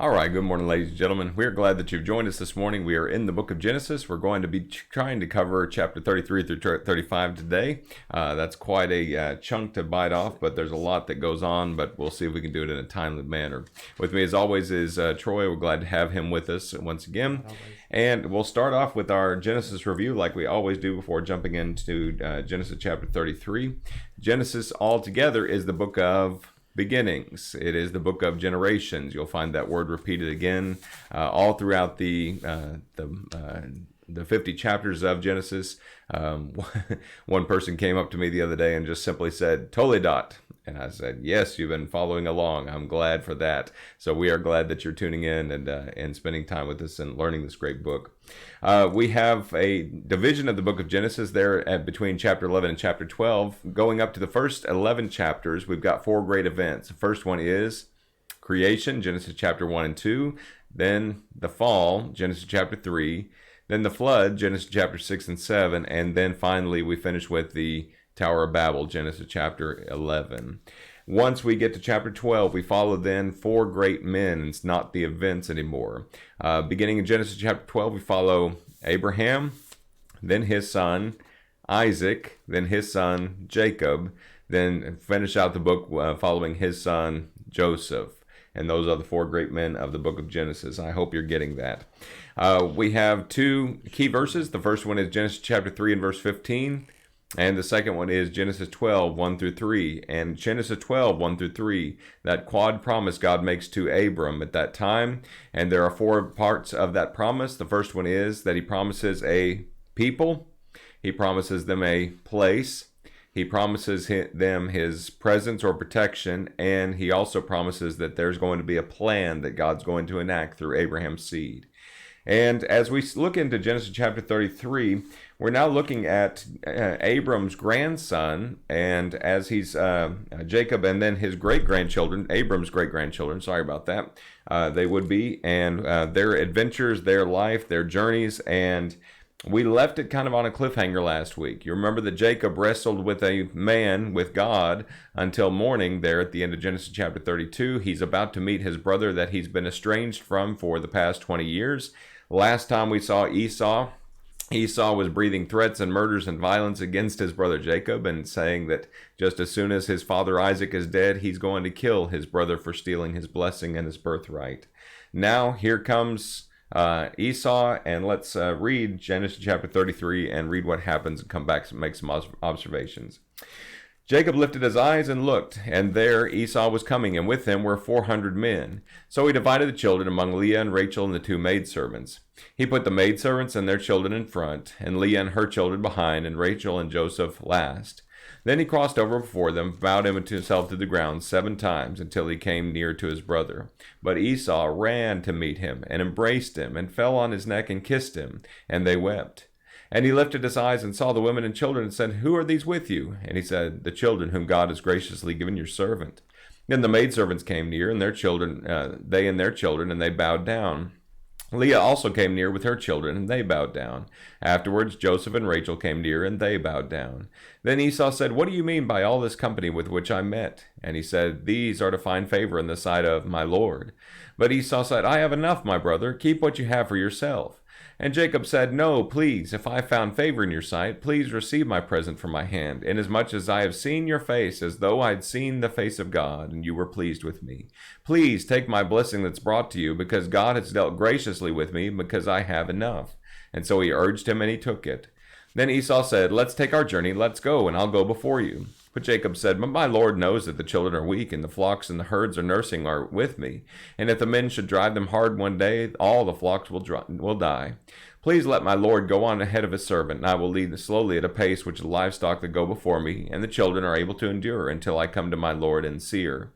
All right, good morning, ladies and gentlemen. We're glad that you've joined us this morning. We are in the book of Genesis. We're going to be trying to cover chapter 33 through 35 today. That's quite a chunk to bite off, but there's a lot that goes on, but we'll see if we can do it in a timely manner. With me, as always, is Troy. We're glad to have him with us once again. And we'll start off with our Genesis review like we always do before jumping into Genesis chapter 33. Genesis altogether is the book of beginnings. It is the book of generations. You'll find that word repeated again all throughout the 50 chapters of Genesis. One person came up to me the other day and just simply said, Toledat. And I said, yes, you've been following along. I'm glad for that. So we are glad that you're tuning in and spending time with us and learning this great book. We have a division of the book of Genesis there between chapter 11 and chapter 12. Going up to the first 11 chapters, we've got four great events. The first one is creation, Genesis chapter 1 and 2. Then the fall, Genesis chapter 3. Then the flood, Genesis chapter 6 and 7. And then finally, we finish with the Tower of Babel, Genesis chapter 11. Once we get to chapter 12, we follow then four great men. It's not the events anymore. Beginning in Genesis chapter 12, we follow Abraham, then his son Isaac, then his son Jacob, then finish out the book following his son Joseph. And those are the four great men of the book of Genesis. I hope you're getting that. We have two key verses. The first one is Genesis chapter 3 and verse 15. And the second one is Genesis 12, 1 through 3. And Genesis 12, 1 through 3, that quad promise God makes to Abram at that time. And there are four parts of that promise. The first one is that he promises a people. He promises them a place. He promises them his presence or protection. And he also promises that there's going to be a plan that God's going to enact through Abraham's seed. And as we look into Genesis chapter 33, we're now looking at Abram's grandson, and as he's Jacob, and then his great-grandchildren, Abram's great-grandchildren, sorry about that, they would be, and their adventures, their life, their journeys, and we left it kind of on a cliffhanger last week. You remember that Jacob wrestled with a man, with God, until morning there at the end of Genesis chapter 32. He's about to meet his brother that he's been estranged from for the past 20 years. Last time we saw Esau was breathing threats and murders and violence against his brother Jacob and saying that just as soon as his father Isaac is dead, he's going to kill his brother for stealing his blessing and his birthright. Now here comes Esau, and let's read Genesis chapter 33 and read what happens and come back and make some observations. Jacob lifted his eyes and looked, and there Esau was coming, and with him were 400 men. So he divided the children among Leah and Rachel and the two maidservants. He put the maidservants and their children in front, and Leah and her children behind, and Rachel and Joseph last. Then he crossed over before them, bowed himself to the ground 7 times, until he came near to his brother. But Esau ran to meet him, and embraced him, and fell on his neck and kissed him, and they wept. And he lifted his eyes and saw the women and children, and said, Who are these with you? And he said, The children whom God has graciously given your servant. Then the maidservants came near, and their children, they and their children, and they bowed down. Leah also came near with her children, and they bowed down. Afterwards Joseph and Rachel came near, and they bowed down. Then Esau said, What do you mean by all this company with which I met? And he said, These are to find favor in the sight of my Lord. But Esau said, I have enough, my brother. Keep what you have for yourself. And Jacob said, No, please, if I found favor in your sight, please receive my present from my hand, inasmuch as I have seen your face as though I had seen the face of God, and you were pleased with me. Please take my blessing that's brought to you, because God has dealt graciously with me, because I have enough. And so he urged him, and he took it. Then Esau said, Let's take our journey, let's go, and I'll go before you. But Jacob said, But my Lord knows that the children are weak, and the flocks and the herds are nursing are with me. And if the men should drive them hard one day, all the flocks will die. Please let my Lord go on ahead of his servant, and I will lead slowly at a pace which the livestock that go before me, and the children are able to endure, until I come to my Lord in Seir.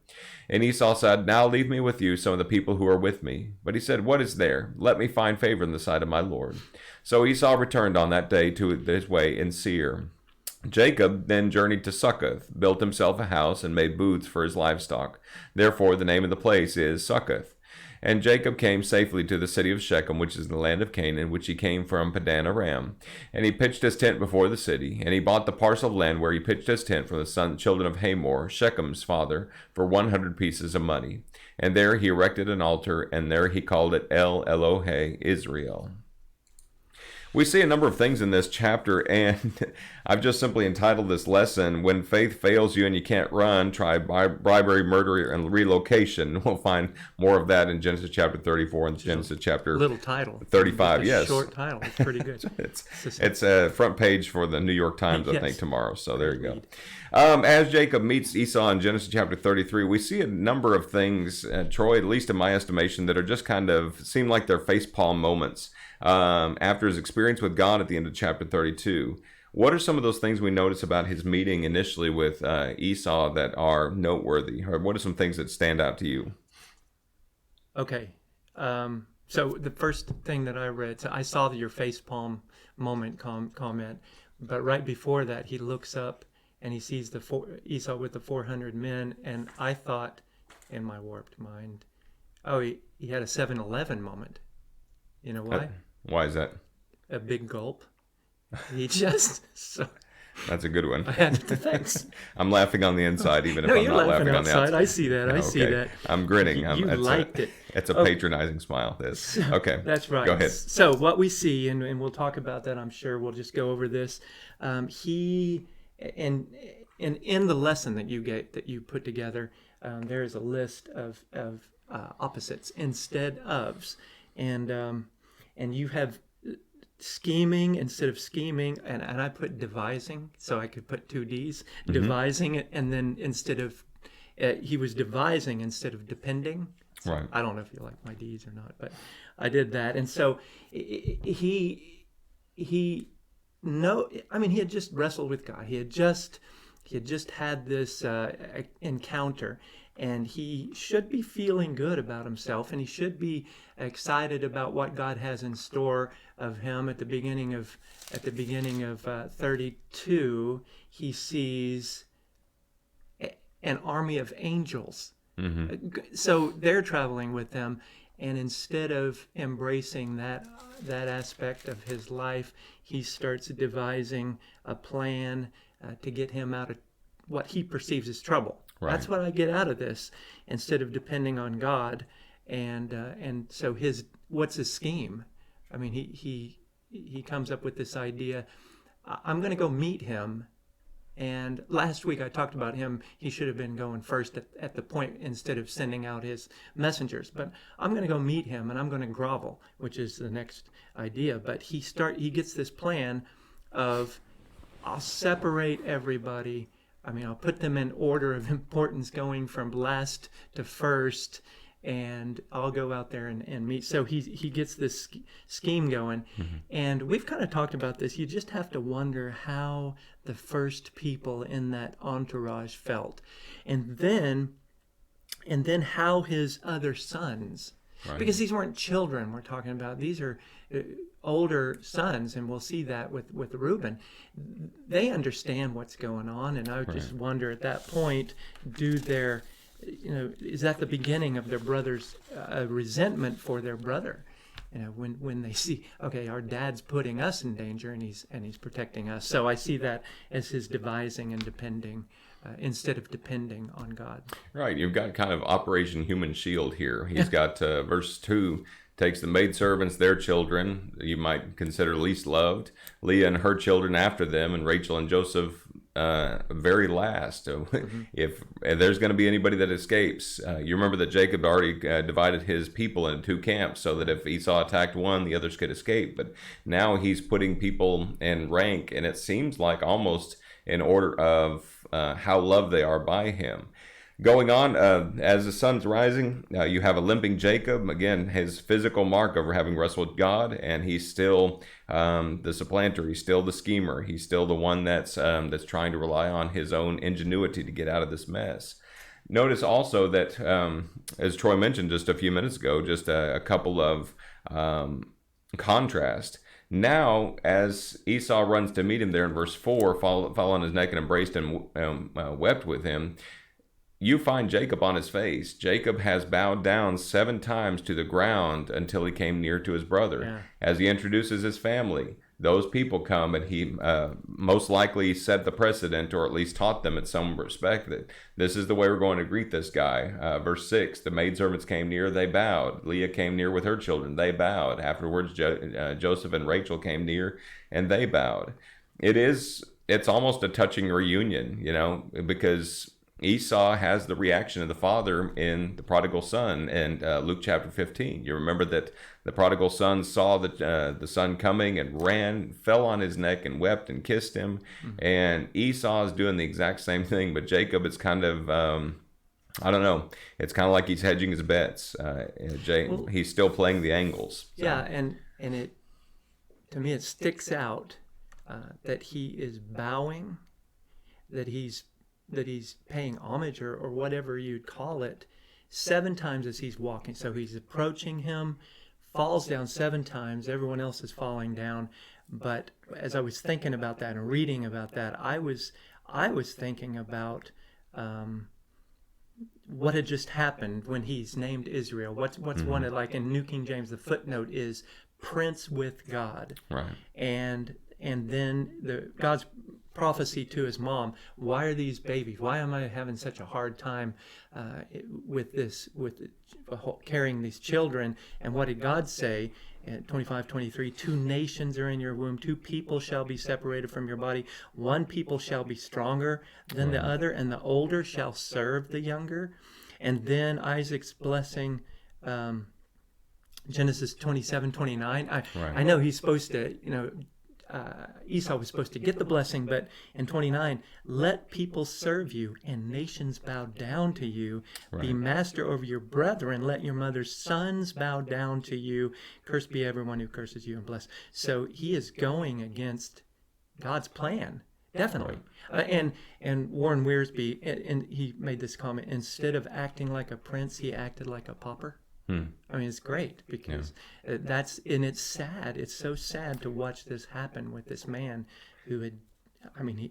And Esau said, Now leave me with you some of the people who are with me. But he said, What is there? Let me find favor in the sight of my Lord. So Esau returned on that day to his way in Seir. Jacob then journeyed to Succoth, built himself a house, and made booths for his livestock. Therefore the name of the place is Succoth. And Jacob came safely to the city of Shechem, which is in the land of Canaan, which he came from Padan Aram. And he pitched his tent before the city, and he bought the parcel of land where he pitched his tent from the children of Hamor, Shechem's father, for 100 pieces of money. And there he erected an altar, and there he called it El Elohe Israel. We see a number of things in this chapter, and I've just simply entitled this lesson, When Faith Fails You and You Can't Run, Try Bribery, Murder, and Relocation. We'll find more of that in Genesis chapter 34 and Genesis chapter little title 35. Yes. Short title. It's pretty good. it's a front page for the New York Times, I think, tomorrow. So there you go. As Jacob meets Esau in Genesis chapter 33, we see a number of things, Troy, at least in my estimation, that are just kind of seem like they're facepalm moments. After his experience with God at the end of chapter 32, what are some of those things we notice about his meeting initially with Esau that are noteworthy? Or what are some things that stand out to you? Okay. So the first thing that I read, so I saw your facepalm moment comment, but right before that, he looks up and he sees Esau with the 400 men, and I thought in my warped mind, oh, he had a 7-Eleven moment. You know why? Why is that? A big gulp. He just... That's a good one. I had to, thanks. I'm laughing on the inside, even if I'm not laughing on the outside. I see that. I see that. I'm grinning. You liked it. It's a patronizing smile. This. Okay. That's right. Go ahead. So what we see, and we'll talk about that, I'm sure. We'll just go over this. In the lesson that you put together, there is a list of opposites, instead ofs. And you have scheming instead of scheming, and I put devising, so I could put 2 Ds, devising it, and then instead of, he was devising instead of depending. So right. I don't know if you like my Ds or not, but I did that. And so he had just wrestled with God. He had just had this encounter, and he should be feeling good about himself, and he should be excited about what God has in store of him. At the beginning of 32, he sees an army of angels. Mm-hmm. So they're traveling with them, and instead of embracing that aspect of his life, he starts devising a plan to get him out of what he perceives as trouble. Right. That's what I get out of this, instead of depending on God. And so what's his scheme? I mean, he comes up with this idea. I'm going to go meet him. And last week I talked about him. He should have been going first at the point instead of sending out his messengers. But I'm going to go meet him, and I'm going to grovel, which is the next idea. But he gets this plan of, I'll separate everybody. I mean, I'll put them in order of importance, going from last to first, and I'll go out there and meet. So he gets this scheme going. Mm-hmm. And we've kind of talked about this. You just have to wonder how the first people in that entourage felt. And then how his other sons, right. Because these weren't children we're talking about. These are older sons, and we'll see that with Reuben. They understand what's going on, and I would just wonder at that point, is that the beginning of their brother's resentment for their brother? When they see, okay, our dad's putting us in danger, and he's protecting us. So I see that as his devising and depending, instead of depending on God. Right. You've got kind of Operation Human Shield here. He's got verse 2. Takes the maidservants, their children, you might consider least loved, Leah and her children after them, and Rachel and Joseph very last. Mm-hmm. If there's going to be anybody that escapes, you remember that Jacob already divided his people into 2 camps so that if Esau attacked one, the others could escape. But now he's putting people in rank, and it seems like almost in order of how loved they are by him. Going on, as the sun's rising, you have a limping Jacob. Again, his physical mark over having wrestled with God, and he's still the supplanter. He's still the schemer. He's still the one that's trying to rely on his own ingenuity to get out of this mess. Notice also that, as Troy mentioned just a few minutes ago, just a couple of contrast. Now, as Esau runs to meet him there in verse 4, fall on his neck and embraced and wept with him, you find Jacob on his face. Jacob has bowed down 7 times to the ground until he came near to his brother. Yeah. As he introduces his family, those people come, and he most likely set the precedent, or at least taught them in some respect, that this is the way we're going to greet this guy. Verse 6, the maidservants came near, they bowed. Leah came near with her children, they bowed. Afterwards, Joseph and Rachel came near, and they bowed. It's almost a touching reunion, because Esau has the reaction of the father in the prodigal son in Luke chapter 15. You remember that the prodigal son saw the son coming and ran, fell on his neck and wept and kissed him. Mm-hmm. And Esau is doing the exact same thing, but Jacob is kind of, I don't know, it's kind of like he's hedging his bets. He's still playing the angles. So. Yeah, and it, to me, it sticks out that he is bowing, that he's paying homage or whatever you'd call it, 7 times as he's walking. So he's approaching him, falls down 7 times. Everyone else is falling down. But as I was thinking about that and reading about that, I was thinking about what had just happened when he's named Israel. What's mm-hmm. one of, like in New King James, the footnote is Prince with God. Right. And then God's prophecy to his mom, why are these babies? Why am I having such a hard time with carrying these children? And what did God say? At 25:23, 2 nations are in your womb, 2 people shall be separated from your body, 1 people shall be stronger than the other, and the older shall serve the younger. And then Isaac's blessing, Genesis 27:29. I know he's supposed to, Esau was supposed to get the blessing, but in 29, let people serve you and nations bow down to you. Right. Be master over your brethren. Let your mother's sons bow down to you. Cursed be everyone who curses you and blessed. So he is going against God's plan, definitely. Right. And Warren Wiersbe, and he made this comment, instead of acting like a prince, he acted like a pauper. I mean, it's great because it's sad. It's so sad to watch this happen with this man who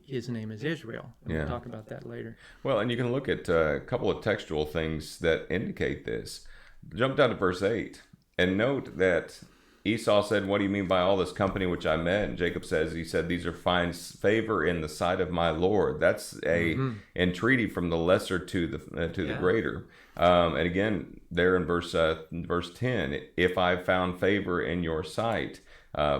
his name is Israel. And we'll talk about that later. Well, and you can look at a couple of textual things that indicate this. Jump down to verse 8 and note that Esau said, what do you mean by all this company which I met? And Jacob says, he said, these are fine favor in the sight of my Lord. That's a entreaty from the lesser to the greater. And again, there in verse 10, if I found favor in your sight,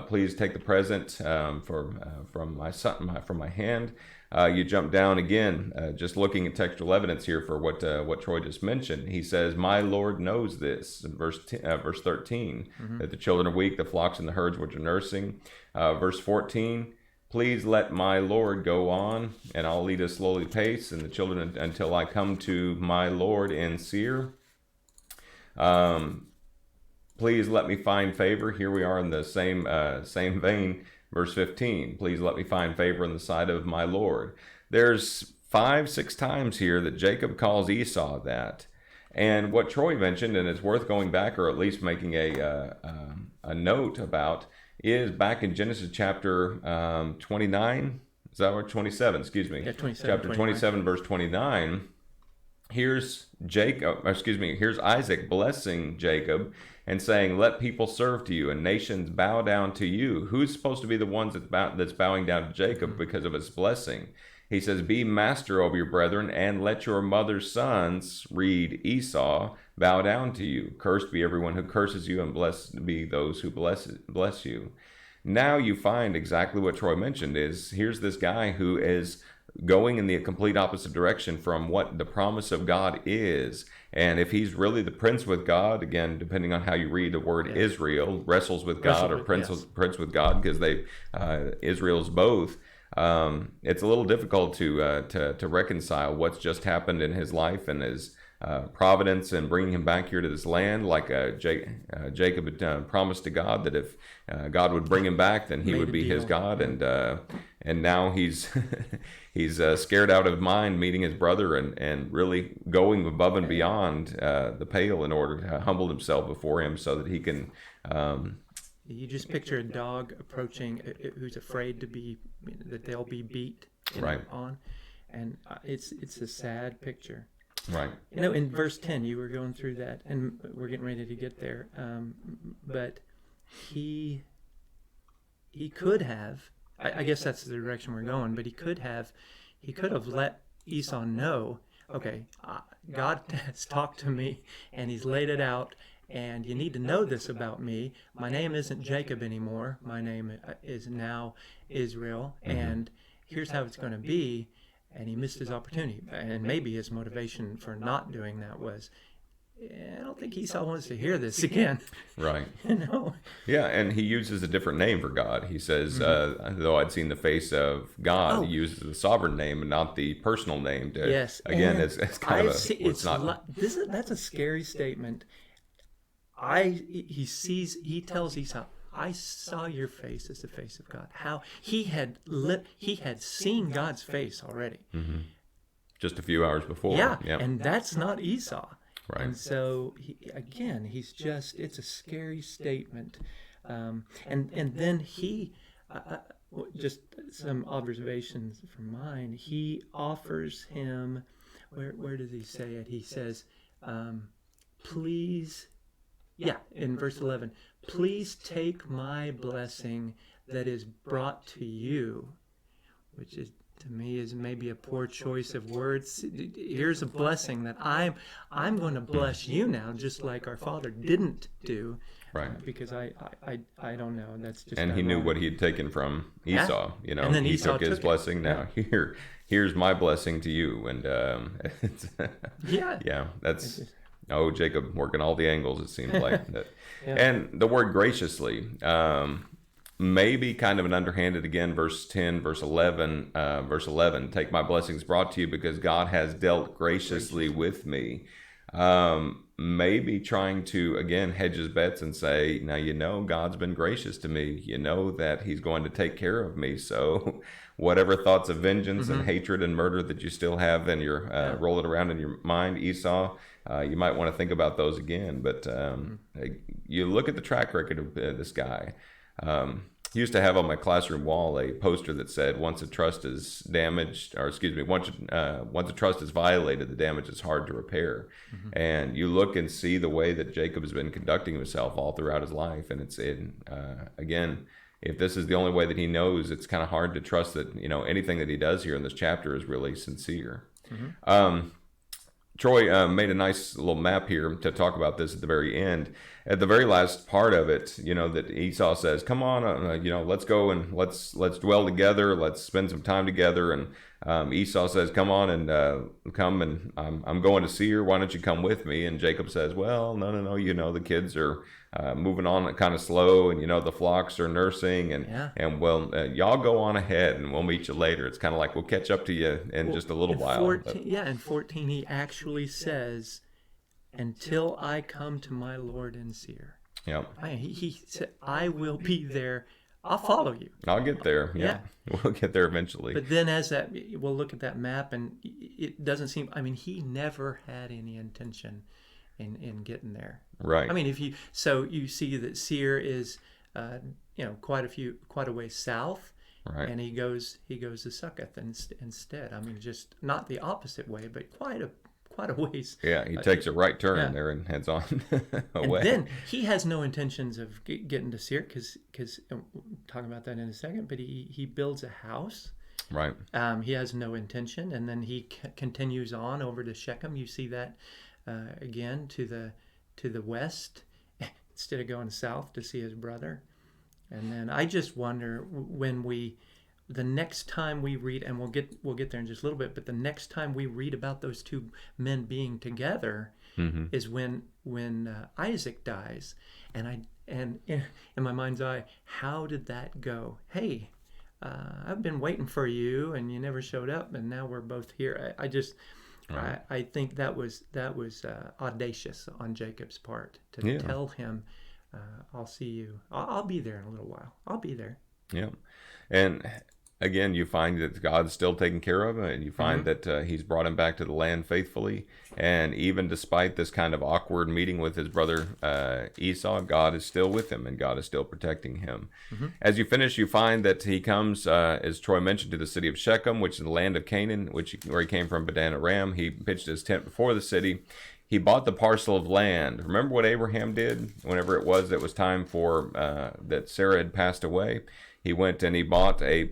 please take the present from my hand. You jump down again, just looking at textual evidence here for what Troy just mentioned. He says, my Lord knows this, in verse 13, that the children are weak, the flocks and the herds which are nursing. Verse 14, please let my Lord go on, and I'll lead a slowly pace, and the children until I come to my Lord in Seir. Please let me find favor. Here we are in the same vein. Verse 15, please let me find favor in the sight of my Lord. There's 5-6 times here that Jacob calls Esau that. And what Troy mentioned, and it's worth going back or at least making a note about, is back in Genesis chapter 29. Is that what? 27, excuse me. Yeah, 27, chapter 29. 27, verse 29. Here's Isaac blessing Jacob and saying, let people serve to you and nations bow down to you. Who's supposed to be the ones that's bowing down to Jacob because of his blessing? He says, be master over your brethren and let your mother's sons, read Esau, bow down to you. Cursed be everyone who curses you and blessed be those who bless you. Now you find exactly what Troy mentioned is here's this guy who is going in the complete opposite direction from what the promise of God is. And if he's really the prince with God, again, depending on how you read the word Israel, wrestles with God or prince with God, because Israel's both. It's a little difficult to reconcile what's just happened in his life and his providence and bringing him back here to this land, like Jacob had promised to God that if God would bring him back, then he would be his God, and now he's he's scared out of mind, meeting his brother and really going above and beyond the pale in order to humble himself before him, so that he can. You just picture a dog approaching who's afraid that they'll be beat on, and it's a sad picture. Right. In verse 10, you were going through that, and we're getting ready to get there. But he could have, I guess that's the direction we're going, but he could have let Esau know, okay, God has talked to me, and he's laid it out, and you need to know this about me. My name isn't Jacob anymore. My name is now Israel, and here's how it's going to be. And he missed his opportunity. And maybe his motivation for not doing that was, I don't think Esau wants to hear this again. Right. No. Yeah, and he uses a different name for God. He says, though I'd seen the face of God, he uses the sovereign name and not the personal name. Yes. Again, it's kind of that's a scary statement. He tells Esau, I saw your face as the face of God. How he had seen God's face already. just a few hours before. Yeah, and that's not Esau. Right. And so it's a scary statement. And then just some observations from mine. He offers him, where does he say it? He says, please. Yeah, in verse 11, please take my blessing that is brought to you, which is to me is maybe a poor choice of words. Here's a blessing that I'm going to bless you now, just like our father didn't do. Right. Because I don't know. That's just. And he knew what he had taken from Esau. Yeah. And then he Esau took his blessing. Now here's my blessing to you. And that's. Oh, Jacob working all the angles, it seems like. And the word graciously, maybe kind of an underhanded, again, verse 10, verse 11, take my blessings brought to you because God has dealt graciously with me. Maybe trying to, again, hedge his bets and say, now, God's been gracious to me. You know that he's going to take care of me. So whatever thoughts of vengeance and hatred and murder that you still have in your, roll it around in your mind, Esau, you might want to think about those again. But you look at the track record of this guy. He used to have on my classroom wall a poster that said, once a trust is damaged, once a trust is violated, the damage is hard to repair. And you look and see the way that Jacob has been conducting himself all throughout his life. And again, if this is the only way that he knows, it's kind of hard to trust that, anything that he does here in this chapter is really sincere. Troy made a nice little map here to talk about this at the very end. At the very last part of it, that Esau says, "Come on, let's go and let's dwell together. Let's spend some time together." And Esau says, "Come on and come and I'm going to see her. Why don't you come with me?" And Jacob says, "Well, no. The kids are moving on kind of slow, and the flocks are nursing, and y'all go on ahead, and we'll meet you later." It's kind of like we'll catch up to you in just a little while. In 14 he actually says, "Until I come to my Lord and see her." Yeah. He said, "I will be there. I'll follow you. I'll get there." Yeah. We'll get there eventually. But then we'll look at that map, and it doesn't seem. he never had any intention in getting there. Right. You see that Seir is, quite a way south. Right. And he goes to Succoth instead. Just not the opposite way, but quite a ways. Yeah, he takes a right turn there and heads on away. And then he has no intentions of getting to Seir because we'll talk about that in a second. But he builds a house. Right. He has no intention, and then he continues on over to Shechem. You see that again to the west instead of going south to see his brother. And then I just wonder the next time we read, and we'll get there in just a little bit, but the next time we read about those two men being together is when Isaac dies, and in my mind's eye, how did that go? Hey, I've been waiting for you, and you never showed up, and now we're both here. I think that was audacious on Jacob's part to tell him, "I'll see you. I'll be there in a little while. I'll be there." Yeah, and again, you find that God's still taking care of him, and you find that he's brought him back to the land faithfully. And even despite this kind of awkward meeting with his brother Esau, God is still with him, and God is still protecting him. As you finish, you find that he comes, as Troy mentioned, to the city of Shechem, which is the land of Canaan, where he came from Padan Aram. He pitched his tent before the city. He bought the parcel of land. Remember what Abraham did whenever it was time for that Sarah had passed away? He went and he bought a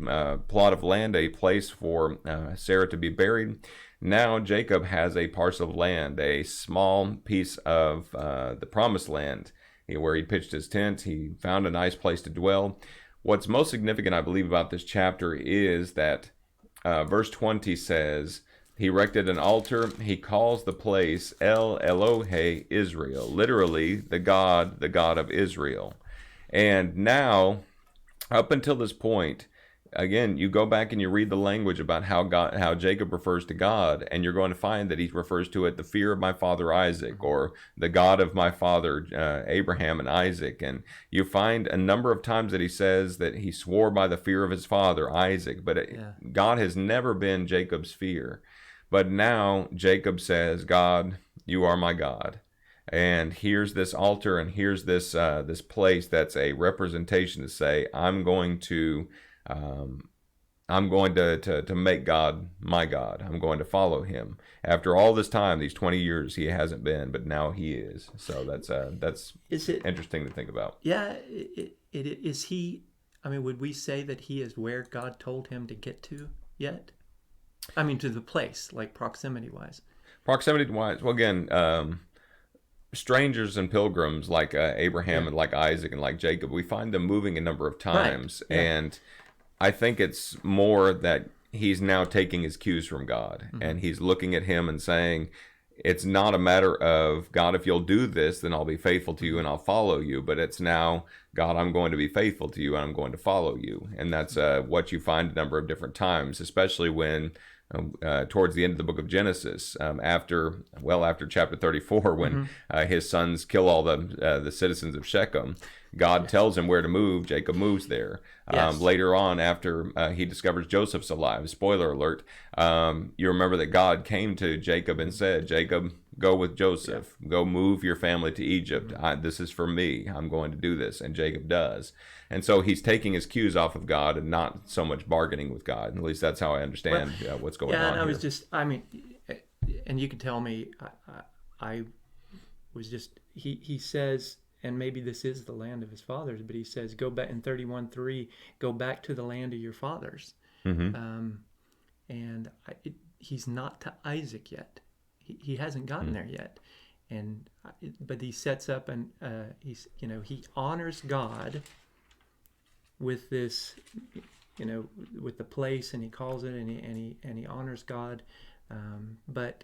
plot of land, a place for Sarah to be buried. Now Jacob has a parcel of land, a small piece of the promised land, where he pitched his tent. He found a nice place to dwell. What's most significant, I believe, about this chapter is that verse 20 says, he erected an altar. He calls the place El Elohe Israel, literally the God of Israel. And now, up until this point, again, you go back and you read the language about how Jacob refers to God, and you're going to find that he refers to it the fear of my father Isaac, or the God of my father Abraham and Isaac. And you find a number of times that he says that he swore by the fear of his father Isaac, but God has never been Jacob's fear. But now Jacob says, God, you are my God. And here's this altar, and here's this this place that's a representation to say, I'm going to make God my God. I'm going to follow him. After all this time, these 20 years, he hasn't been, but now he is. So that's interesting to think about. Yeah, is he? I mean, would we say that he is where God told him to get to yet? I mean, to the place, like proximity-wise. Proximity-wise, well, again, strangers and pilgrims like Abraham and like Isaac and like Jacob, we find them moving a number of times. Right. Yeah. And I think it's more that he's now taking his cues from God, and he's looking at him and saying, it's not a matter of, God, if you'll do this, then I'll be faithful to you and I'll follow you. But it's now, God, I'm going to be faithful to you and I'm going to follow you. And that's what you find a number of different times, especially when towards the end of the book of Genesis, after chapter 34, when his sons kill all the citizens of Shechem, God tells him where to move. Jacob moves there. Yes. Later on, after he discovers Joseph's alive, spoiler alert, you remember that God came to Jacob and said, Jacob, go with Joseph. Yeah. Go move your family to Egypt. This is for me. I'm going to do this. And Jacob does. And so he's taking his cues off of God and not so much bargaining with God. At least that's how I understand what's going on. Yeah, and I mean, and you can tell me, I was just, he says, and maybe this is the land of his fathers, but he says, go back in 31:3, go back to the land of your fathers. And he's not to Isaac yet. He hasn't gotten there yet. But he sets up and he honors God with this, with the place, and he calls it, and he honors God. But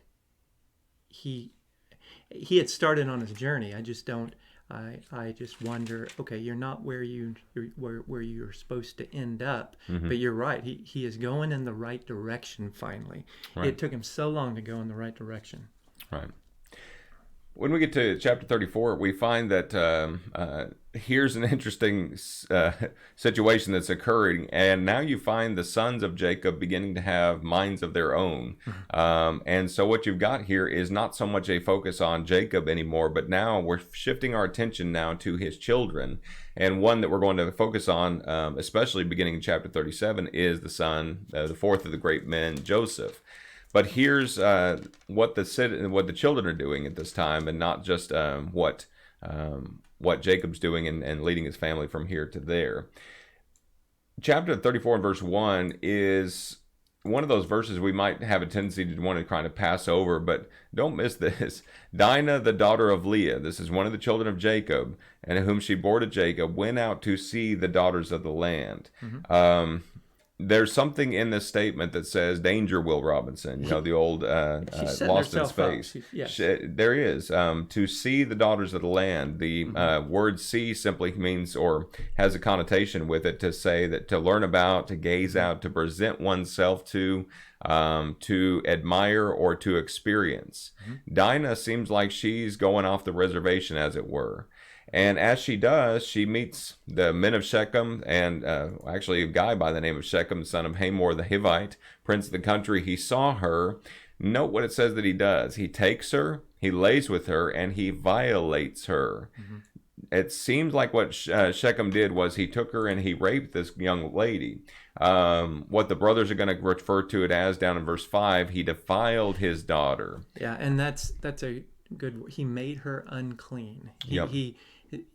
he had started on his journey. I just wonder, okay, you're not where you're supposed to end up, but you're right. He is going in the right direction finally. Right. It took him so long to go in the right direction. Right. When we get to chapter 34, we find that here's an interesting situation that's occurring, and now you find the sons of Jacob beginning to have minds of their own. And so what you've got here is not so much a focus on Jacob anymore, but now we're shifting our attention now to his children. And one that we're going to focus on, especially beginning in chapter 37, is the son, the fourth of the great men, Joseph. But here's what the children are doing at this time, and not just what Jacob's doing and leading his family from here to there. Chapter 34 and verse 1 is one of those verses we might have a tendency to want to kind of pass over, but don't miss this. Dinah, the daughter of Leah, this is one of the children of Jacob, and whom she bore to Jacob, went out to see the daughters of the land. There's something in this statement that says, danger, Will Robinson, the old Lost in Space. There is. To see the daughters of the land. The word see simply means, or has a connotation with it, to say that, to learn about, to gaze out, to present oneself to admire, or to experience. Dinah seems like she's going off the reservation, as it were. And as she does, she meets the men of Shechem and actually a guy by the name of Shechem, son of Hamor the Hivite, prince of the country. He saw her. Note what it says that he does. He takes her, he lays with her, and he violates her. Mm-hmm. It seems like what Shechem did was he took her and he raped this young lady. What the brothers are going to refer to it as down in verse 5, he defiled his daughter. Yeah, and that's a good. He made her unclean. Yep.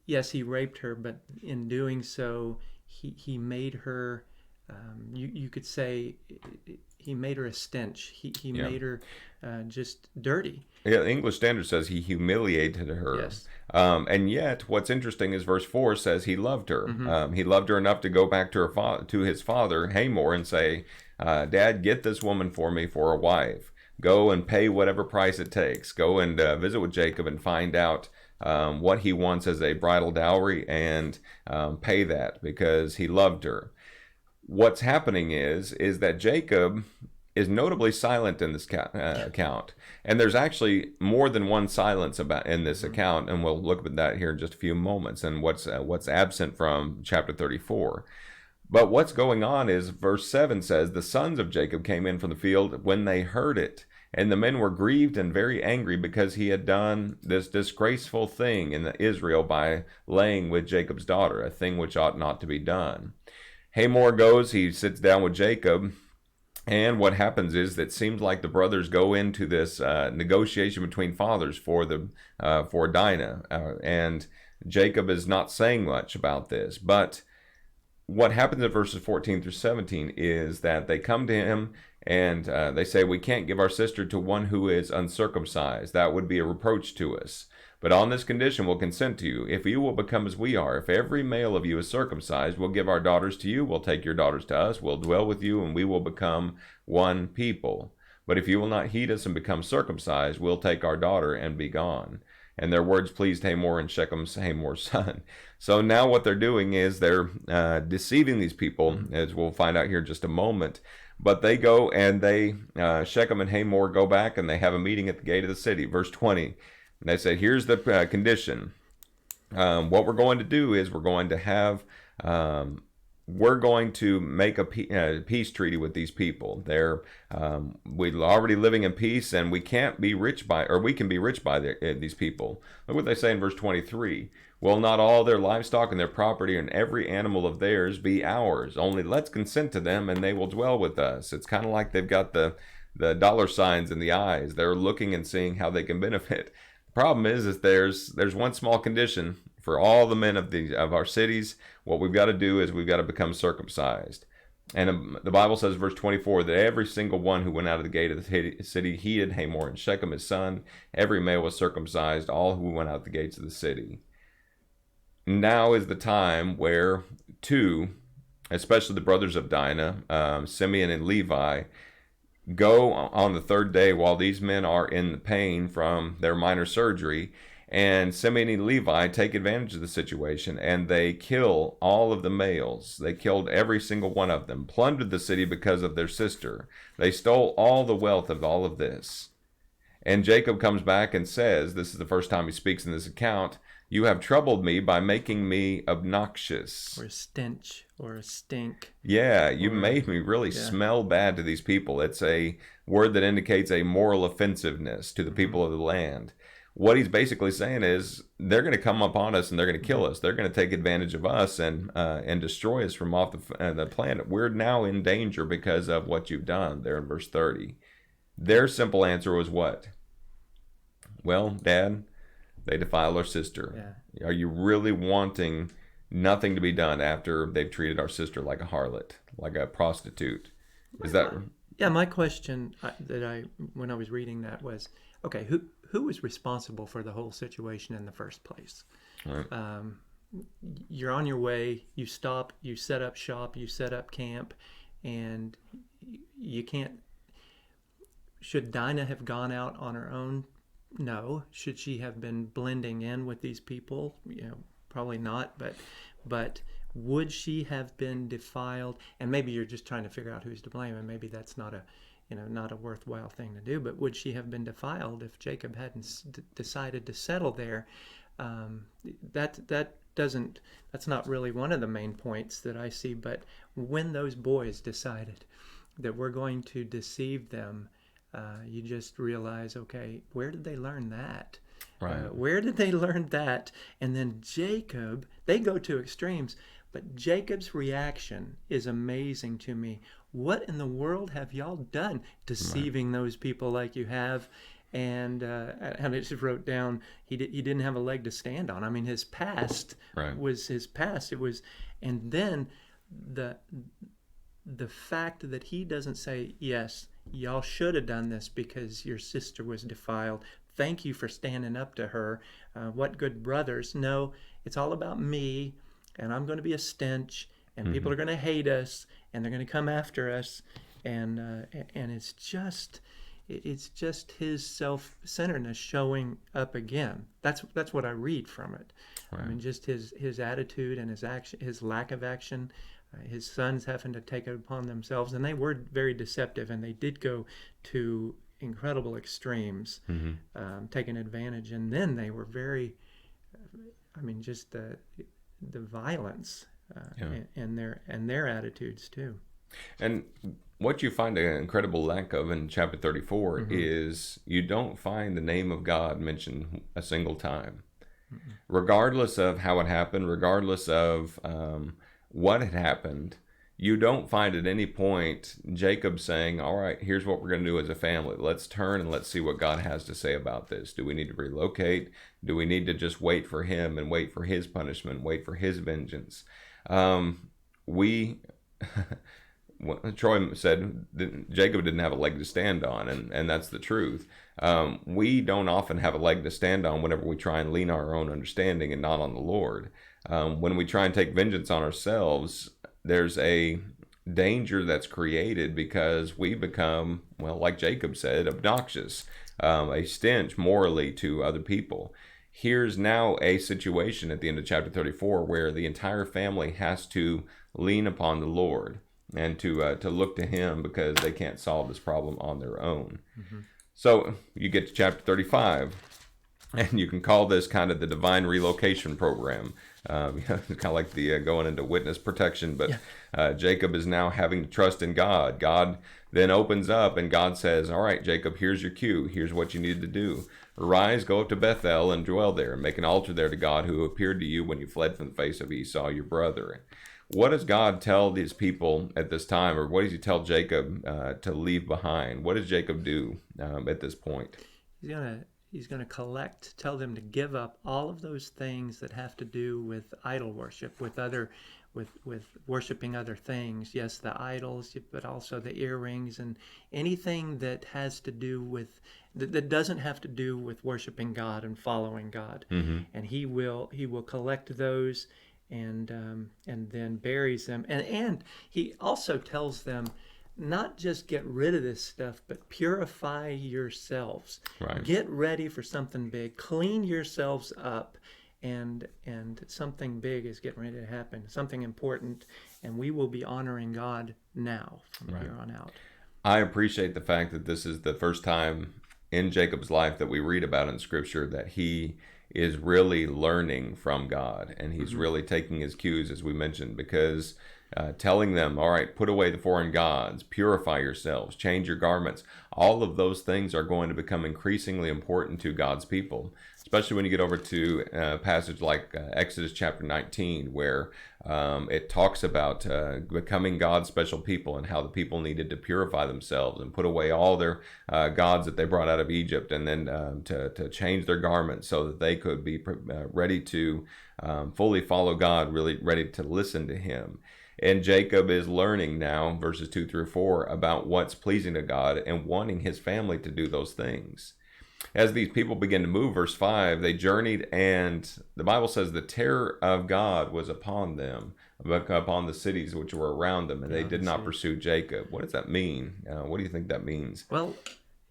Yes, he raped her, but in doing so, he made her. You could say he made her a stench. He Yeah. made her just dirty. Yeah, the English Standard says he humiliated her. Yes. And yet, what's interesting is verse 4 says he loved her. He loved her enough to go back to to his father, Hamor, and say, Dad, get this woman for me for a wife. Go and pay whatever price it takes. Go and visit with Jacob and find out what he wants as a bridal dowry and pay that because he loved her. What's happening is that Jacob is notably silent in this account, and there's actually more than one silence about in this account, and we'll look at that here in just a few moments, and what's absent from chapter 34. But what's going on is verse 7 says, the sons of Jacob came in from the field when they heard it, and the men were grieved and very angry because he had done this disgraceful thing in Israel by laying with Jacob's daughter, a thing which ought not to be done. Hamor goes, he sits down with Jacob, and what happens is that it seems like the brothers go into this negotiation between fathers for Dinah, and Jacob is not saying much about this. But what happens in verses 14 through 17 is that they come to him and they say, we can't give our sister to one who is uncircumcised. That would be a reproach to us. But on this condition we'll consent to you. If you will become as we are, if every male of you is circumcised, we'll give our daughters to you, we'll take your daughters to us, we'll dwell with you, and we will become one people. But if you will not heed us and become circumcised, we'll take our daughter and be gone. And their words pleased Hamor and Shechem's Hamor's son. So now what they're doing is they're deceiving these people, as we'll find out here in just a moment. But they go and Shechem and Hamor go back and they have a meeting at the gate of the city. Verse 20. And they said, here's the condition. What we're going to do is we're going to make a peace treaty with these people. We're already living in peace, and we can be rich by these people. Look what they say in verse 23. Will not all their livestock and their property and every animal of theirs be ours? Only let's consent to them, and they will dwell with us. It's kind of like they've got the dollar signs in the eyes. They're looking and seeing how they can benefit. Problem is there's one small condition for all the men of our cities. What we've got to do is we've got to become circumcised. And the Bible says, verse 24, that every single one who went out of the gate of the city heeded Hamor and Shechem his son. Every male was circumcised, all who went out the gates of the city. Now is the time where two, especially the brothers of Dinah, Simeon and Levi, go on the third day while these men are in pain from their minor surgery, and Simeon and Levi take advantage of the situation and they kill all of the males. They killed every single one of them, plundered the city because of their sister. They stole all the wealth of all of this. And Jacob comes back and says, this is the first time he speaks in this account, you have troubled me by making me obnoxious. Or a stench, or a stink. Yeah, you made me really smell bad to these people. It's a word that indicates a moral offensiveness to the people of the land. What he's basically saying is they're going to come upon us and they're going to kill us. They're going to take advantage of us and destroy us from off the planet. We're now in danger because of what you've done there in verse 30. Their simple answer was what? Well, Dad, they defiled our sister. Yeah. Are you really wanting nothing to be done after they've treated our sister like a harlot, like a prostitute? Is that... Yeah, my question when I was reading that was, okay, who was responsible for the whole situation in the first place? Right. You're on your way, you stop, you set up shop, you set up camp, and you can't... Should Dinah have gone out on her own? No. Should she have been blending in with these people? Probably not, but would she have been defiled? And maybe you're just trying to figure out who's to blame, and maybe that's not a worthwhile thing to do, but would she have been defiled if Jacob hadn't decided to settle there? um, that doesn't that's not really one of the main points that I see. But when those boys decided that we're going to deceive them, you just realize, okay, where did they learn that? Right. Where did they learn that? And then Jacob, they go to extremes, but Jacob's reaction is amazing to me. What in the world have y'all done, Right. deceiving those people like you have? And I just wrote down he didn't have a leg to stand on. I mean, his past Right. was his past. It was, and then the the fact that he doesn't say, yes, y'all should have done this because your sister was defiled. Thank you for standing up to her. What good brothers. No, it's all about me, and I'm going to be a stench, and Mm-hmm. people are going to hate us, and they're going to come after us. And it's just his self-centeredness showing up again. That's what I read from it. I Right. mean, just his attitude and his action, his lack of action. His sons having to take it upon themselves, and they were very deceptive, and they did go to incredible extremes, Mm-hmm. taking advantage. And then they were very, I mean, just the violence Yeah. and their attitudes too. And what you find an incredible lack of in chapter 34 Mm-hmm. is you don't find the name of God mentioned a single time. Mm-hmm. Regardless of how it happened, regardless of what had happened, you don't find at any point Jacob saying, all right, here's what we're going to do as a family. Let's turn and let's see what God has to say about this. Do we need to relocate? Do we need to just wait for him and wait for his punishment, wait for his vengeance? We Troy said Jacob didn't have a leg to stand on, and that's the truth. We don't often have a leg to stand on whenever we try and lean on our own understanding and not on the Lord. When we try and take vengeance on ourselves, there's a danger that's created because we become, well, like Jacob said, obnoxious, a stench morally to other people. Here's now a situation at the end of chapter 34 where the entire family has to lean upon the Lord and to look to him because they can't solve this problem on their own. Mm-hmm. So you get to chapter 35, and you can call this kind of the divine relocation program. It's kind of like the going into witness protection, but Yeah. Jacob is now having to trust in God. God then opens up, and God says, all right, Jacob, here's your cue. Here's what you need to do. Arise, go up to Bethel and dwell there, and make an altar there to God who appeared to you when you fled from the face of Esau, your brother. What does God tell these people at this time, or what does he tell Jacob to leave behind? What does Jacob do at this point? He's gonna he's gonna tell them to give up all of those things that have to do with idol worship, with worshiping other things. Yes, the idols, but also the earrings and anything that has to do with that doesn't have to do with worshiping God and following God. Mm-hmm. And he will collect those and then buries them. And he also tells them not just get rid of this stuff, but purify yourselves. Right. Get ready for something big. Clean yourselves up. And something big is getting ready to happen, something important, and we will be honoring God now from Right. here on out. I appreciate the fact that this is the first time in Jacob's life that we read about in Scripture that he is really learning from God, and he's really taking his cues, as we mentioned, because telling them, all right, put away the foreign gods, purify yourselves, change your garments. All of those things are going to become increasingly important to God's people, especially when you get over to a passage like Exodus chapter 19, where it talks about becoming God's special people and how the people needed to purify themselves and put away all their gods that they brought out of Egypt, and then to change their garments so that they could be ready to fully follow God, really ready to listen to him. And Jacob is learning now, verses 2 through 4, about what's pleasing to God and wanting his family to do those things. As these people begin to move, verse 5, they journeyed, and the Bible says the terror of God was upon them, upon the cities which were around them, and they did not pursue Jacob. What does that mean? What do you think that means? Well,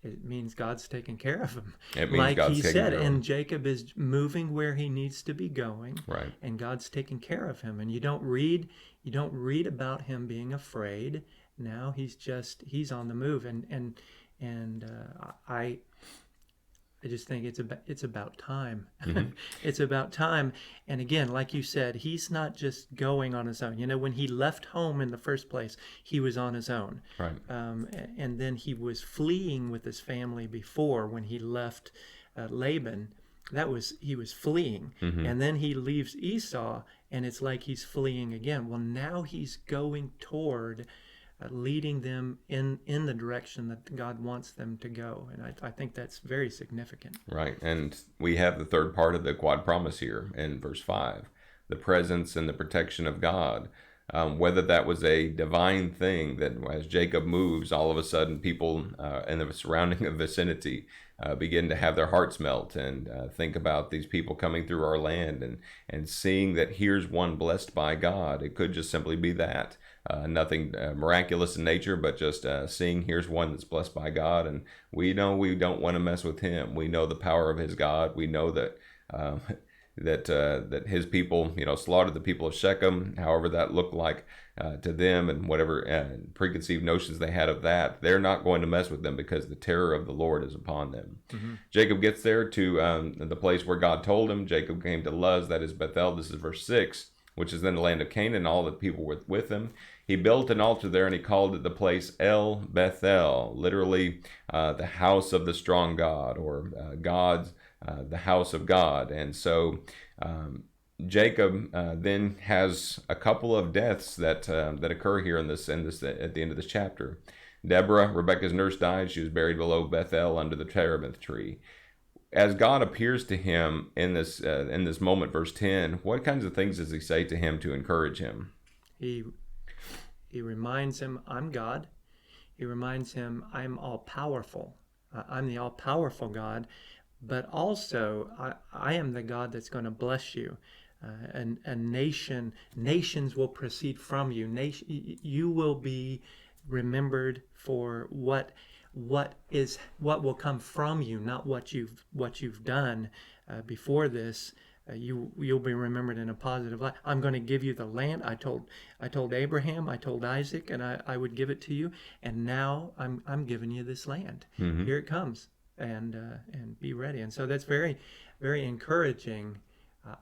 it means God's taking care of him. It means Like God's he taking said, care of and him. Jacob is moving where he needs to be going, Right. and God's taking care of him. And you don't read about him being afraid. Now he's on the move. And I I just think it's about time. Mm-hmm. It's about time. And again, like you said, he's not just going on his own. You know, when he left home in the first place, he was on his own. Right. And then he was fleeing with his family before when he left Laban. He was fleeing. Mm-hmm. And then he leaves Esau, and it's like he's fleeing again. Well, now he's going toward leading them in the direction that God wants them to go. And I think that's very significant. Right. And we have the third part of the quad promise here in verse 5, the presence and the protection of God. Whether that was a divine thing that as Jacob moves, all of a sudden people in the surrounding vicinity begin to have their hearts melt and think about these people coming through our land and seeing that here's one blessed by God. It could just simply be that. Nothing miraculous in nature, but just seeing here's one that's blessed by God, and we know we don't want to mess with him. We know the power of his God. We know that that his people, slaughtered the people of Shechem, however that looked like to them, and whatever preconceived notions they had of that. They're not going to mess with them because the terror of the Lord is upon them. Mm-hmm. Jacob gets there to the place where God told him. Jacob came to Luz, that is Bethel. This is verse 6, which is then the land of Canaan. All the people were with him. He built an altar there, and he called it the place El Bethel, literally the house of the strong God, or God's the house of God. And so Jacob then has a couple of deaths that occur here in this at the end of this chapter. Deborah, Rebekah's nurse, died. She was buried below Bethel under the terebinth tree. As God appears to him in this moment, verse 10, what kinds of things does he say to him to encourage him? He reminds him, I'm God. He reminds him, I'm all-powerful. I'm the all-powerful God, but also I am the God that's going to bless you. Nations will proceed from you. You will be remembered for what will come from you, not what you've done before this. You'll be remembered in a positive light. I'm going to give you the land. I told Abraham, I told Isaac, and I would give it to you. And now I'm giving you this land. Mm-hmm. Here it comes, and be ready. And so that's very, very encouraging.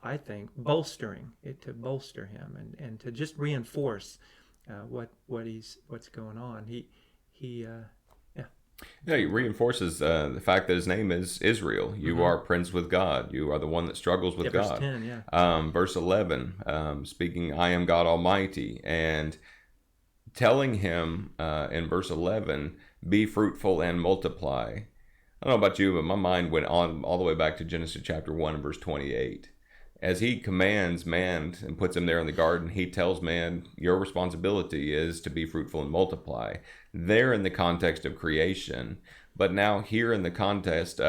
I think bolstering it to bolster him and to just reinforce what's going on. He reinforces the fact that his name is Israel. You mm-hmm. are prince with God. You are the one that struggles with God. Verse 10, yeah. Verse 11, speaking, I am God Almighty, and telling him in verse 11, be fruitful and multiply. I don't know about you, but my mind went on all the way back to Genesis chapter 1 and verse 28. As he commands man and puts him there in the garden, he tells man, your responsibility is to be fruitful and multiply. There in the context of creation, but now here in the context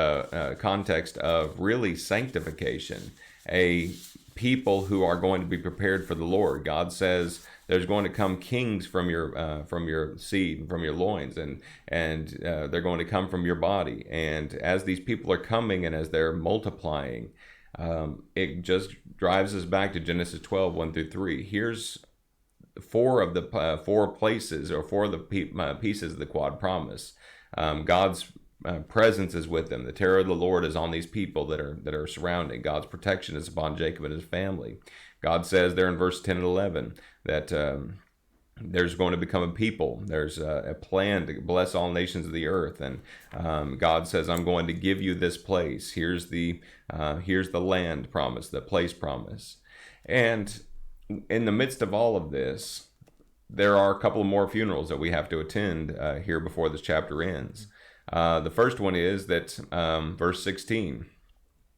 of really sanctification, a people who are going to be prepared for the Lord. God says there's going to come kings from your seed, from your loins, and they're going to come from your body. And as these people are coming and as they're multiplying, it just drives us back to Genesis 12, 1 through 3. Here's four of the four places, or four of the pieces of the quad promise. God's presence is with them. The terror of the Lord is on these people that are surrounding. God's protection is upon Jacob and his family. God says there in verse 10 and 11 that there's going to become a people. There's a plan to bless all nations of the earth, and God says, "I'm going to give you this place. Here's the land promise, the place promise." And in the midst of all of this, there are a couple of more funerals that we have to attend here before this chapter ends. The first one is that verse 16.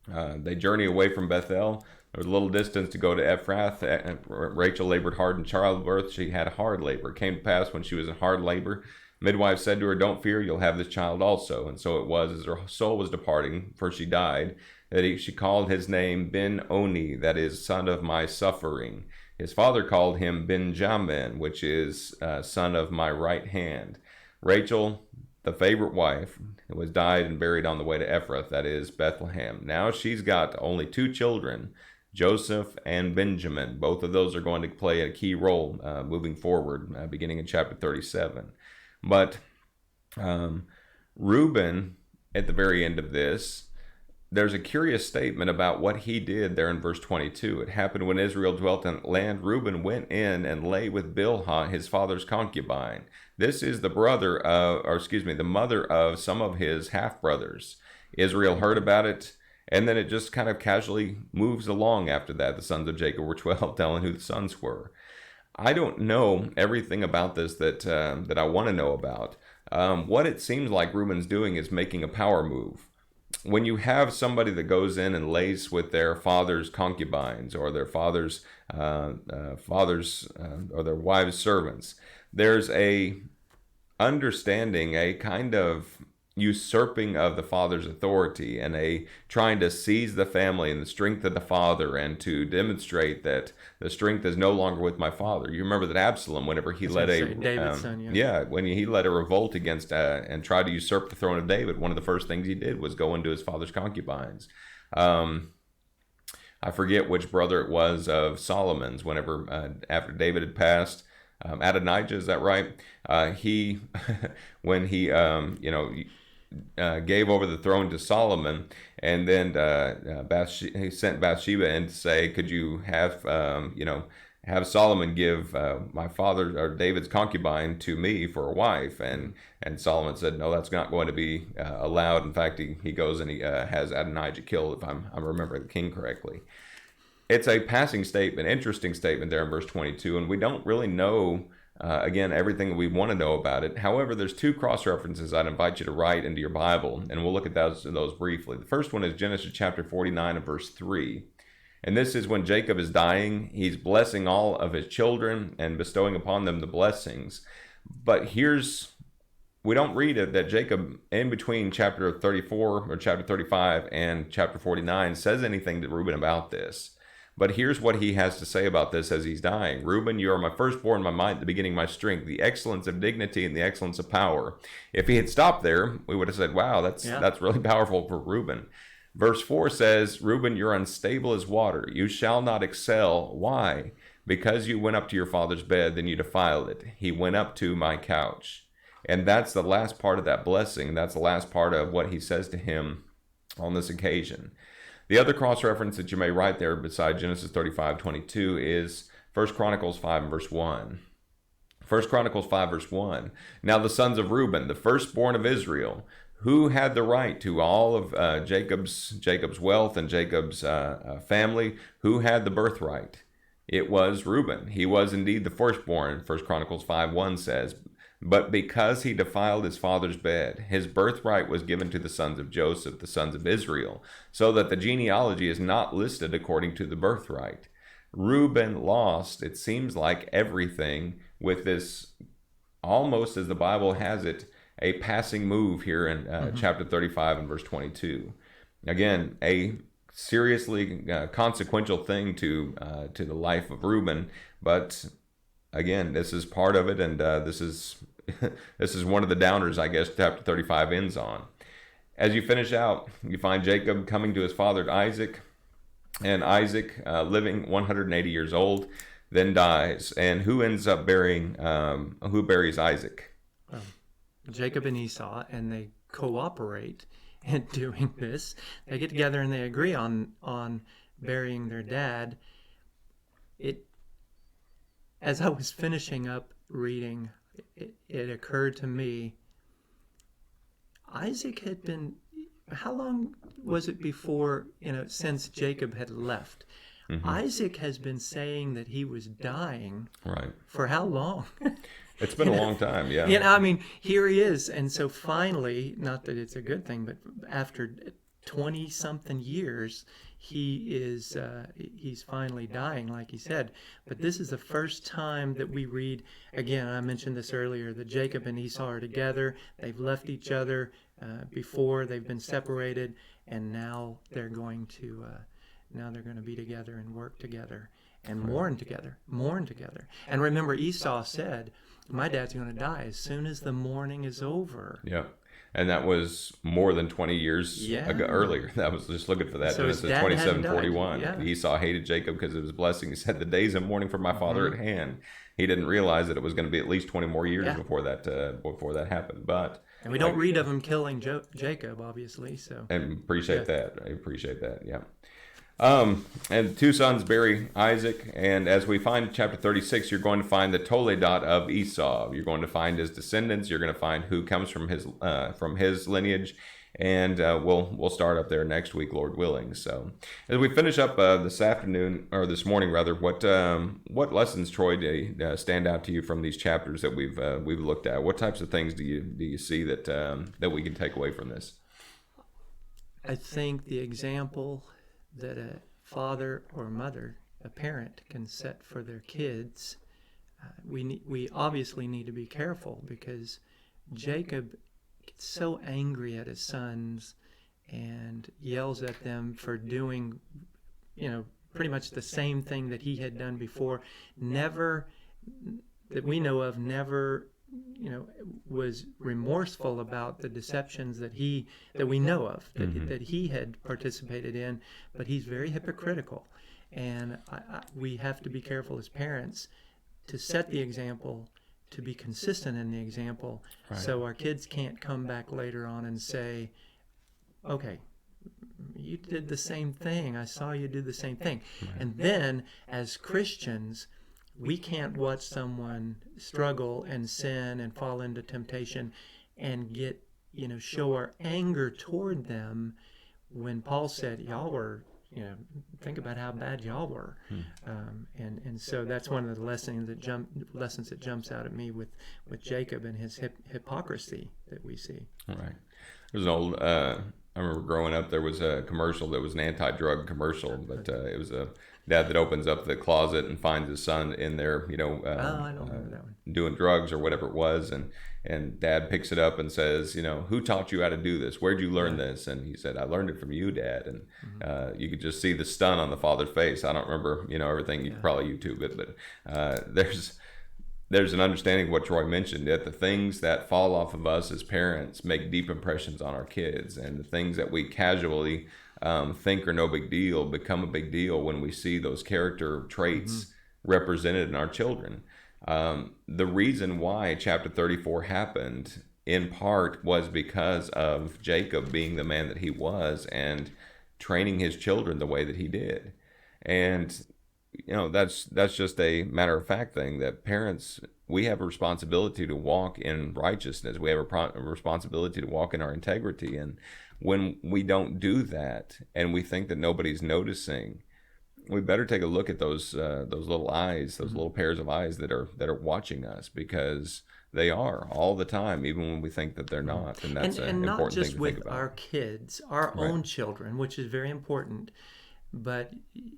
They journey away from Bethel. There was a little distance to go to Ephrath. Rachel labored hard in childbirth. She had hard labor. It came to pass when she was in hard labor, midwife said to her, "Don't fear, you'll have this child also." And so it was, as her soul was departing, for she died, that she called his name Ben-Oni, that is, son of my suffering. His father called him Benjamin, which is son of my right hand. Rachel, the favorite wife, was died and buried on the way to Ephrath, that is, Bethlehem. Now she's got only two children, Joseph and Benjamin. Both of those are going to play a key role moving forward, beginning in chapter 37. But Reuben, at the very end of this, there's a curious statement about what he did there in verse 22. It happened when Israel dwelt in land. Reuben went in and lay with Bilhah, his father's concubine. This is the the mother of some of his half-brothers. Israel heard about it, and then it just kind of casually moves along after that. The sons of Jacob were 12, telling who the sons were. I don't know everything about this that I want to know about. What it seems like Reuben's doing is making a power move. When you have somebody that goes in and lays with their father's concubines or their father's or their wives' servants, there's a understanding, a kind of usurping of the father's authority, and a trying to seize the family and the strength of the father, and to demonstrate that the strength is no longer with my father. You remember that Absalom, whenever he led David's son, yeah. when he led a revolt against and tried to usurp the throne of David, one of the first things he did was go into his father's concubines. I forget which brother it was of Solomon's. Whenever after David had passed, Adonijah, is that right? He when he gave over the throne to Solomon, and then he sent Bathsheba in to say, "Could you have Solomon give my father or David's concubine to me for a wife?" And Solomon said, "No, that's not going to be allowed." In fact, he goes and he has Adonijah killed, if I'm remembering the king correctly. It's a passing statement, interesting statement there in verse 22, and we don't really know. Again, everything that we want to know about it. However, there's two cross-references I'd invite you to write into your Bible, and we'll look at those briefly. The first one is Genesis chapter 49 and verse 3. And this is when Jacob is dying. He's blessing all of his children and bestowing upon them the blessings. But we don't read it that Jacob, in between chapter 34 or chapter 35 and chapter 49, says anything to Reuben about this. But here's what he has to say about this as he's dying. "Reuben, you are my firstborn, my might, the beginning of my strength, the excellence of dignity and the excellence of power." If he had stopped there, we would have said, wow, that's really powerful for Reuben. Verse 4 says, "Reuben, you're unstable as water. You shall not excel." Why? "Because you went up to your father's bed, then you defiled it. He went up to my couch." And that's the last part of that blessing. That's the last part of what he says to him on this occasion. The other cross-reference that you may write there beside Genesis 35:22 is 1 Chronicles 5 and verse 1. 1 Chronicles 5 verse 1. "Now the sons of Reuben, the firstborn of Israel, who had the right to all of Jacob's wealth and Jacob's family, who had the birthright? It was Reuben. He was indeed the firstborn," 1 Chronicles 5:1 says. "But because he defiled his father's bed, his birthright was given to the sons of Joseph, the sons of Israel, so that the genealogy is not listed according to the birthright." Reuben lost, it seems like, everything with this, almost as the Bible has it, a passing move here in chapter 35 and verse 22. Again, a seriously consequential thing to the life of Reuben, but again, this is part of it, and this is one of the downers, I guess, chapter 35 ends on. As you finish out, you find Jacob coming to his father Isaac, and Isaac living 180 years old, then dies. And who ends up who buries Isaac? Jacob and Esau, and they cooperate in doing this. They get together and they agree on burying their dad. As I was finishing up reading, it occurred to me, Isaac had been, how long was it before, since Jacob had left? Mm-hmm. Isaac has been saying that he was dying. Right. For how long? It's been a long time, yeah. Here he is. And so finally, not that it's a good thing, but after 20-something years, he's finally dying, like he said. But this is the first time that we read, again, I mentioned this earlier, that Jacob and Esau are together. They've left each other before. They've been separated, and now they're going to be together and work together and mourn together. And remember, Esau said, "My dad's going to die as soon as the mourning is over." Yeah. And that was more than 20 years ago, earlier. That was just looking for that. So Genesis 27:41. Esau hated Jacob because of his blessing. He said, "The days of mourning for my father at hand." He didn't realize that it was going to be at least 20 more years before that happened. But And we don't read of him killing Jacob, obviously. So, and appreciate yeah. that. I appreciate that. Yeah. And two sons bury Isaac, and as we find in chapter 36, you're going to find the Toledot of Esau. You're going to find his descendants. You're going to find who comes from his lineage, and we'll start up there next week, Lord willing. So, as we finish up this morning rather, what lessons, Troy, stand out to you from these chapters that we've looked at? What types of things do you see that we can take away from this? I think the example that a father or mother, a parent, can set for their kids, we obviously need to be careful, because Jacob gets so angry at his sons and yells at them for doing, pretty much the same thing that he had done before. Never, that we know of, never was remorseful about the deceptions that we know of, that he had participated in, but he's very hypocritical. And we have to be careful as parents to set the example, to be consistent in the example, right, so our kids can't come back later on and say, okay, you did the same thing, I saw you do the same thing. Right. And then as Christians, we can't watch someone struggle and sin and fall into temptation and show our anger toward them, when Paul said, y'all were, think about how bad y'all were. And so that's one of the lessons that jumps out at me with Jacob and his hypocrisy that we see. All right. There's an old, I remember growing up, there was a commercial that was an anti-drug commercial, but it was a dad that opens up the closet and finds his son in there, I don't remember that one, doing drugs or whatever it was, and dad picks it up and says, who taught you how to do this? Where'd you learn this? And he said, I learned it from you, Dad. And you could just see the stun on the father's face. I don't remember, everything. You could probably YouTube it, but there's an understanding of what Troy mentioned, that the things that fall off of us as parents make deep impressions on our kids, and the things that we casually think are no big deal become a big deal when we see those character traits represented in our children. The reason why chapter 34 happened in part was because of Jacob being the man that he was and training his children the way that he did. And that's just a matter of fact thing, that parents, we have a responsibility to walk in righteousness. We have a responsibility to walk in our integrity. And when we don't do that, and we think that nobody's noticing, we better take a look at those little eyes, those little pairs of eyes that are watching us, because they are all the time, even when we think that they're not. And that's an important thing to think about. And not just with our kids, our own children, which is very important. But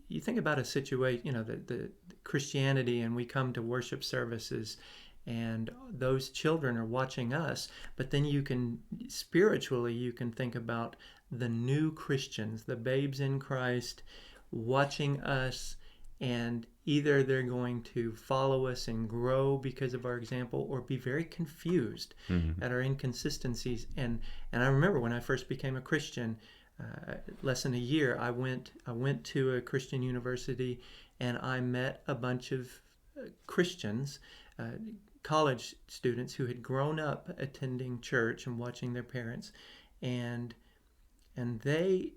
you think about a situation, the Christianity, and we come to worship services, and those children are watching us. But then you can think about the new Christians, the babes in Christ, watching us, and either they're going to follow us and grow because of our example, or be very confused at our inconsistencies. And I remember when I first became a Christian, less than a year, I went to a Christian university, and I met a bunch of Christians, college students who had grown up attending church and watching their parents, and they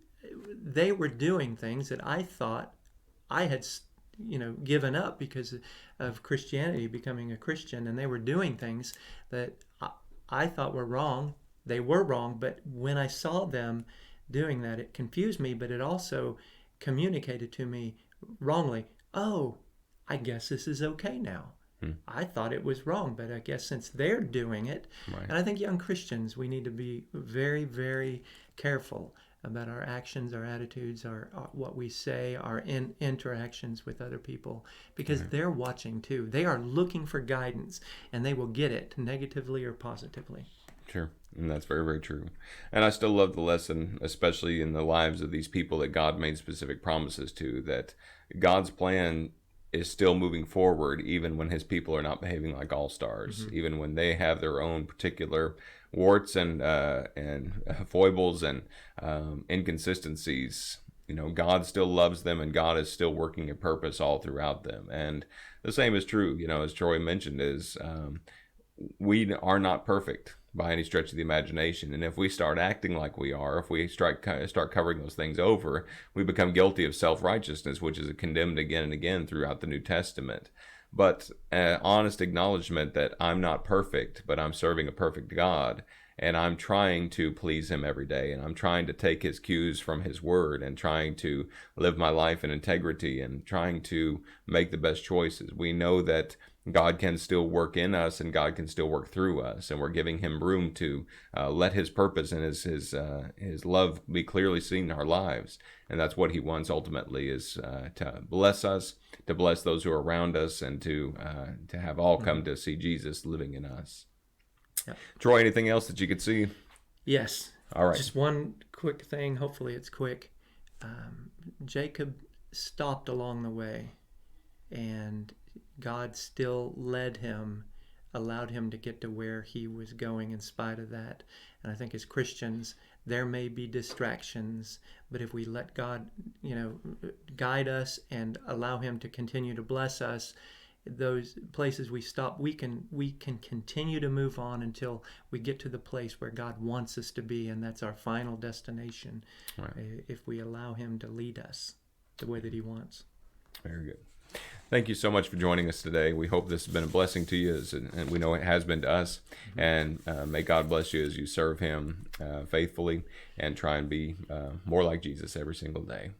were doing things that I thought I had given up because of Christianity, becoming a Christian, and they were doing things that I thought were wrong. They were wrong, but when I saw them doing that, it confused me, but it also communicated to me wrongly, oh, I guess this is okay now. I thought it was wrong, but I guess since they're doing it, and I think young Christians, we need to be very, very careful about our actions, our attitudes, our what we say, our interactions with other people, because they're watching too. They are looking for guidance, and they will get it negatively or positively. Sure. And that's very, very true. And I still love the lesson, especially in the lives of these people that God made specific promises to, that God's plan is still moving forward, even when his people are not behaving like all stars, even when they have their own particular warts and foibles and inconsistencies. God still loves them, and God is still working a purpose all throughout them. And the same is true, as Troy mentioned, is we are not perfect by any stretch of the imagination. And if we start acting like we are, if we start covering those things over, we become guilty of self-righteousness, which is condemned again and again throughout the New Testament. But honest acknowledgement that I'm not perfect, but I'm serving a perfect God, and I'm trying to please him every day, and I'm trying to take his cues from his word, and trying to live my life in integrity, and trying to make the best choices. We know that God can still work in us, and God can still work through us, and we're giving him room to let his purpose and his love be clearly seen in our lives. And that's what he wants ultimately, is to bless us, to bless those who are around us, and to have all come to see Jesus living in us. Yeah. Troy, anything else that you could see? Yes. All right. Just one quick thing. Hopefully it's quick. Jacob stopped along the way, and God still led him, allowed him to get to where he was going in spite of that. And I think as Christians, there may be distractions, but if we let God, guide us and allow him to continue to bless us, those places we stop, we can continue to move on until we get to the place where God wants us to be, and that's our final destination. Right. If we allow him to lead us the way that he wants. Very good. Thank you so much for joining us today. We hope this has been a blessing to you, and we know it has been to us. And may God bless you as you serve him faithfully and try and be more like Jesus every single day.